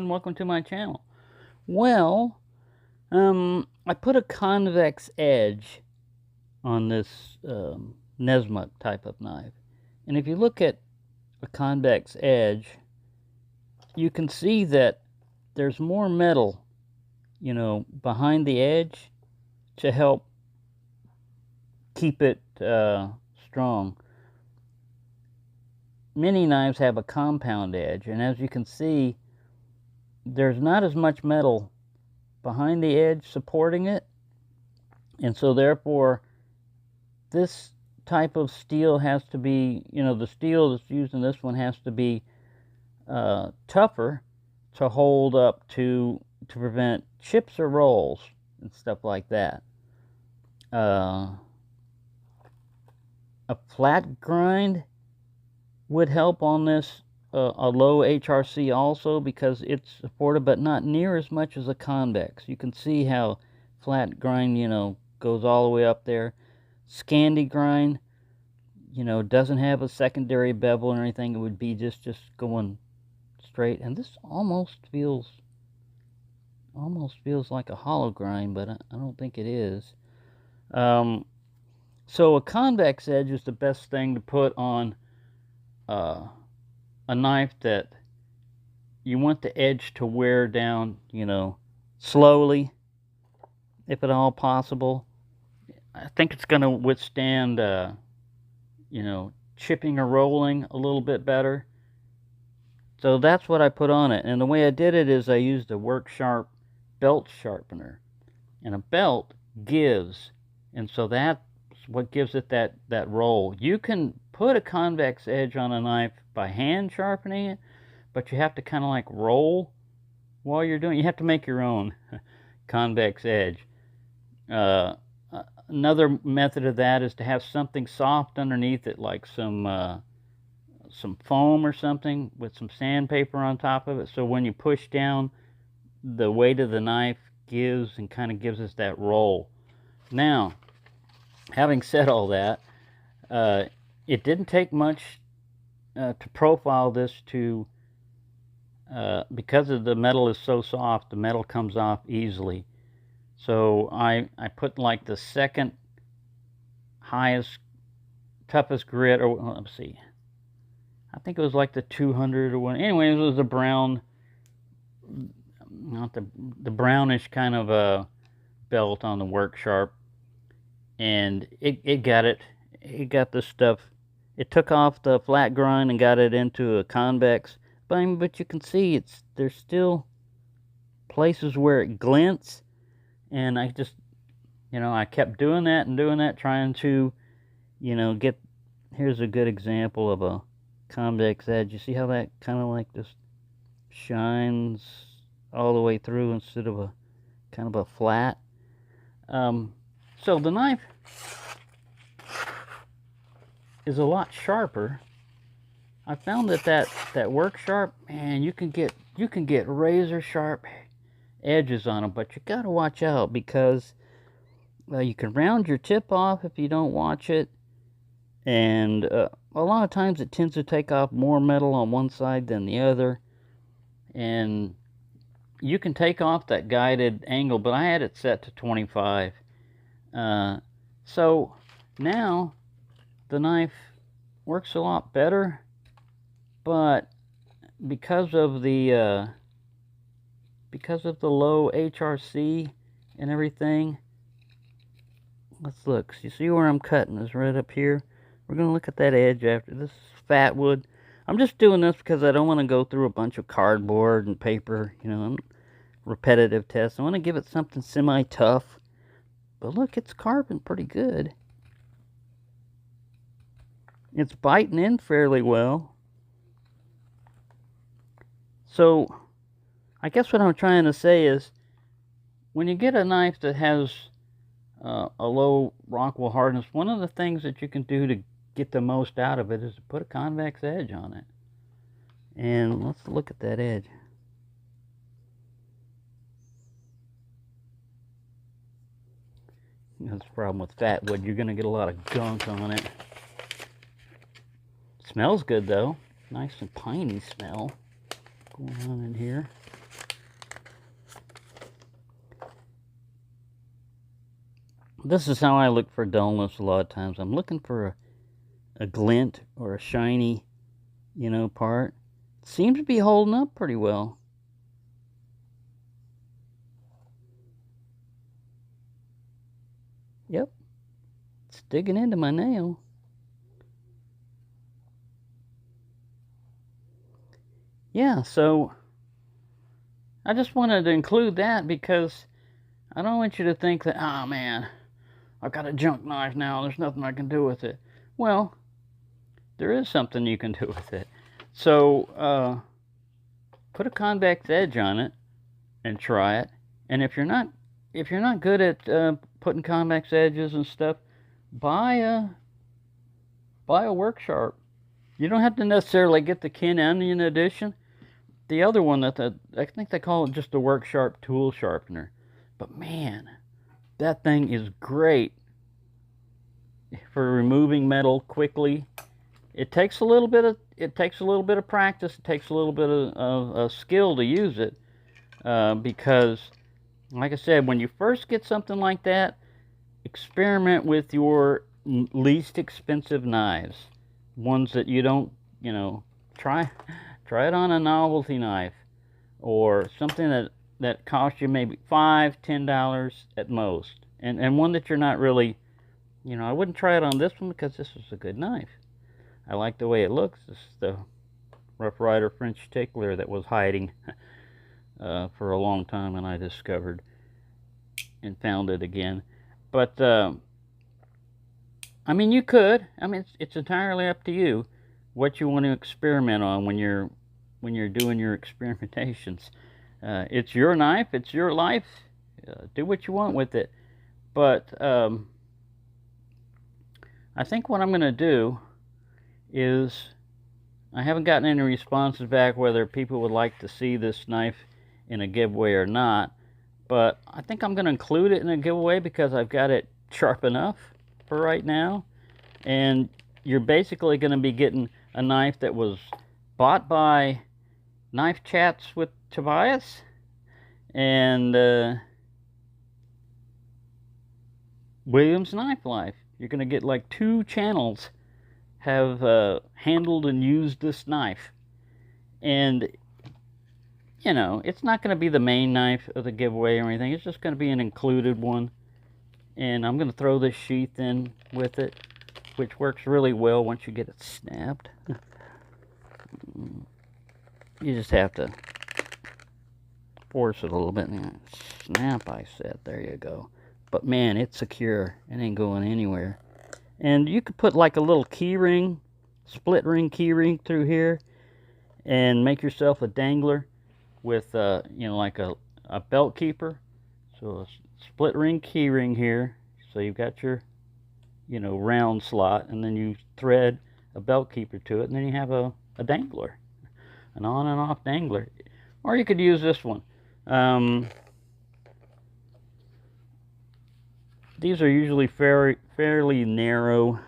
and welcome to my channel. Well, I put a convex edge on this Nesmuk type of knife. And if you look at a convex edge, you can see that there's more metal, behind the edge to help keep it strong. Many knives have a compound edge, and as you can see, there's not as much metal behind the edge supporting it, and so therefore this type of steel has to be, the steel that's used in this one has to be tougher to hold up to prevent chips or rolls and stuff like that. A flat grind would help on this, a low HRC also, because it's supported but not near as much as a convex. You can see how flat grind, goes all the way up there. Scandi grind, doesn't have a secondary bevel or anything. It would be just going straight. And this almost feels like a hollow grind, but I don't think it is. So a convex edge is the best thing to put on a knife that you want the edge to wear down, slowly, if at all possible. I think it's going to withstand, chipping or rolling a little bit better. So that's what I put on it. And the way I did it is I used a Work Sharp belt sharpener. And a belt gives, and so that's what gives it that roll. You can put a convex edge on a knife by hand sharpening it, but you have to kind of like roll while you're doing it. You have to make your own convex edge. Another method of that is to have something soft underneath it, like some foam or something with some sandpaper on top of it, so when you push down, the weight of the knife gives and kind of gives us that roll. Now, having said all that, it didn't take much to profile this to, because of the metal is so soft, the metal comes off easily. So I put like the second highest, toughest grit, or let's see, I think it was like the 200 or one. Anyway, it was the brown, not the brownish kind of a belt on the Work Sharp, and it got the stuff. It took off the flat grind and got it into a convex. But you can see there's still places where it glints, and I just, I kept doing that, trying to, get. Here's a good example of a convex edge. You see how that kind of like just shines all the way through instead of a kind of a flat. So the knife is a lot sharper. I found that Work Sharp, man, you can get razor sharp edges on them, but you gotta watch out, because you can round your tip off if you don't watch it, and a lot of times it tends to take off more metal on one side than the other, and you can take off that guided angle, but I had it set to 25. So now the knife works a lot better, but because of the low HRC and everything, let's look. You see where I'm cutting is right up here. We're gonna look at that edge after this. Is fat wood. I'm just doing this because I don't want to go through a bunch of cardboard and paper, repetitive tests. I want to give it something semi-tough. But look, it's carving pretty good. It's biting in fairly well. So, I guess what I'm trying to say is, when you get a knife that has a low Rockwell hardness, one of the things that you can do to get the most out of it is to put a convex edge on it. And let's look at that edge. That's the problem with fat wood. You're going to get a lot of gunk on it. Smells good though. Nice and piney smell going on in here. This is how I look for dullness a lot of times. I'm looking for a glint or a shiny, part. Seems to be holding up pretty well. Yep, it's digging into my nail. Yeah, so I just wanted to include that because I don't want you to think that, oh man, I've got a junk knife now, there's nothing I can do with it. Well, there is something you can do with it. So, put a convex edge on it and try it. And if you're not good at putting convex edges and stuff, buy a work sharp. You don't have to necessarily get the Kin Onion edition. The other one I think they call it just a work sharp tool sharpener. But man, that thing is great for removing metal quickly. It takes a little bit of practice. It takes a little bit of skill to use it because, like I said, when you first get something like that, experiment with your least expensive knives, ones that you don't, try it on a novelty knife or something that costs you maybe $5-10 at most, and one that you're not really, I wouldn't try it on this one because this is a good knife. I like the way it looks. This is the Rough Rider French Tickler that was hiding for a long time, and I discovered and found it again. But I mean, you could. I mean, it's entirely up to you what you want to experiment on when you're doing your experimentations. It's your knife. It's your life. Do what you want with it. But I think what I'm going to do is, I haven't gotten any responses back whether people would like to see this knife in a giveaway or not, but I think I'm going to include it in a giveaway because I've got it sharp enough for right now. And you're basically going to be getting a knife that was bought by Knife Chats with Tobias and Williams Knife Life. You're going to get like 2 channels have handled and used this knife. And, it's not going to be the main knife of the giveaway or anything. It's just going to be an included one. And I'm going to throw this sheath in with it, which works really well once you get it snapped. You just have to force it a little bit. Snap, I said. There you go. But man, it's secure. It ain't going anywhere. And you could put like a little key ring, split ring key ring through here, and make yourself a dangler with, like a belt keeper. So a split ring key ring here. So you've got your, round slot, and then you thread a belt keeper to it, and then you have a dangler, an on and off dangler. Or you could use this one. These are usually fairly narrow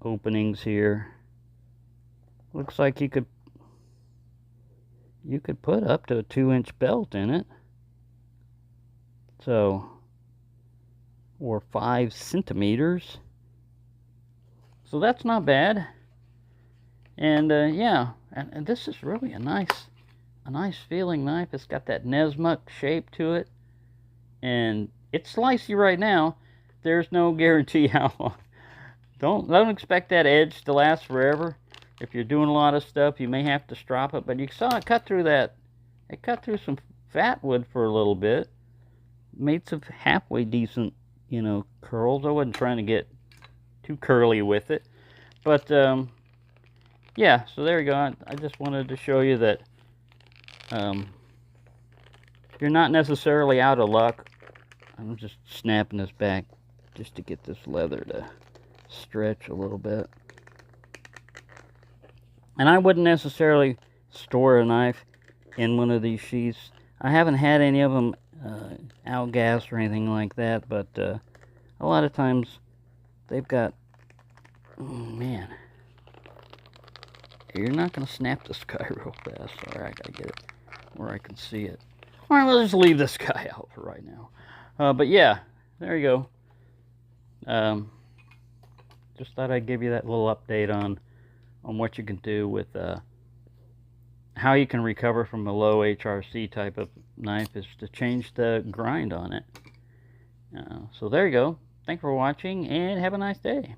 openings here. Looks like you could put up to a 2-inch belt in it. So, or 5 centimeters. So that's not bad. And yeah, and this is really a nice feeling knife. It's got that Nesmuk shape to it, and it's slicey right now. There's no guarantee how long. Don't expect that edge to last forever. If you're doing a lot of stuff, you may have to strop it. But you saw it cut through that. It cut through some fat wood for a little bit. Made some halfway decent, curls. I wasn't trying to get too curly with it. But yeah, so there you go. I just wanted to show you that you're not necessarily out of luck. I'm just snapping this back just to get this leather to stretch a little bit. And I wouldn't necessarily store a knife in one of these sheaths. I haven't had any of them outgassed or anything like that, but a lot of times they've got, oh man, you're not going to snap this guy real fast. Alright, I gotta get it where I can see it. Alright, we'll just leave this guy out for right now. But yeah, there you go. Just thought I'd give you that little update on what you can do with how you can recover from a low HRC type of knife is to change the grind on it. So there you go. Thanks for watching and have a nice day.